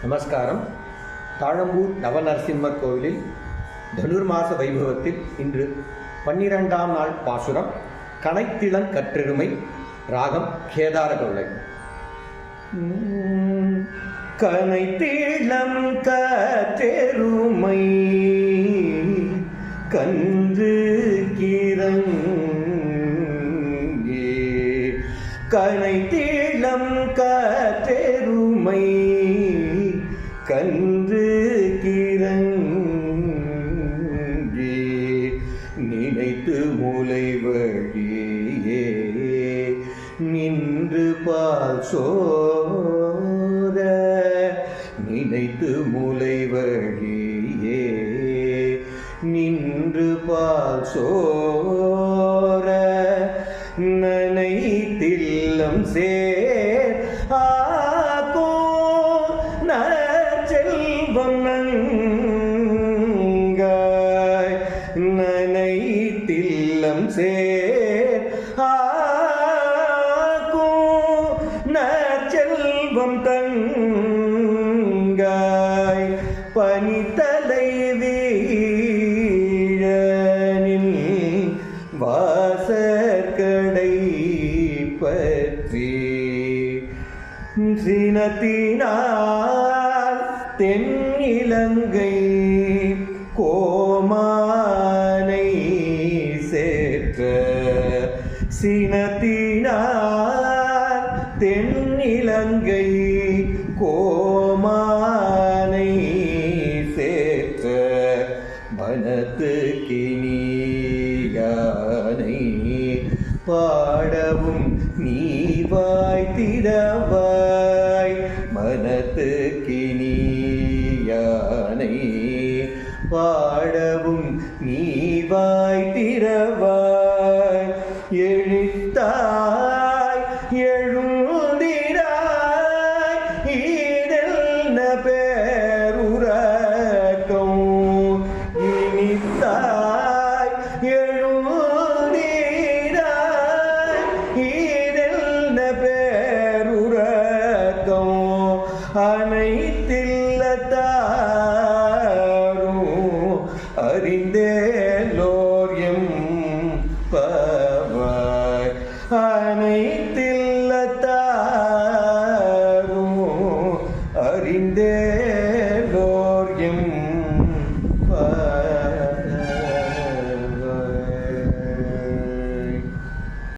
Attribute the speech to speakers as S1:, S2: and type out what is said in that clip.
S1: நமஸ்காரம். தாழம்பூர் நவநரசிம்மர் கோவிலில் தனுர்மாச வைபவத்தில் இன்று 12ஆம் நாள் பாசுரம். கனைத்திளங் கற்றெருமை, ராகம் கேதார கொள்ளை. கனைத்திளம் கற்றெருமை கன்று கிறங்கே, கனைத்திளம் கற்றெருமை கன்று கிறங்கே, நினைத்து மூலை வழியே நின்று பால் சோர, நினைத்து மூலை வழியே நின்று பால் சோர, நனைத்தில்லம் சேர் ஆகோ நற்செல்வம் நங்காய், நனைத்தில்லம் சேர் ஆகோ நற்செல்வம் தங்காய், பனித்தலை வீழனில் வாசற்கடை பற்றி, சினத்தினால் தென்னிலங்கை கோமானை சேற்ற, சினத்தினால் தென்னிலங்கை கோமானை சேற்ற, மனத்து கிணியானை பாடவும் நீவாய் திறவாய், மனத்து கிணியானை பாடவும் நீவாய் திறவாய், எழுத்தாய் எழுந்திராய் ஈடெல்ன பேருரக்கம், இனித்தாய் எழுந்திராய் ஈடெல்ன பேருரக்கம், அனைத்தில்லத்தாரும் அறிந்தேலோர் எம் பவாய், அனைத்தில்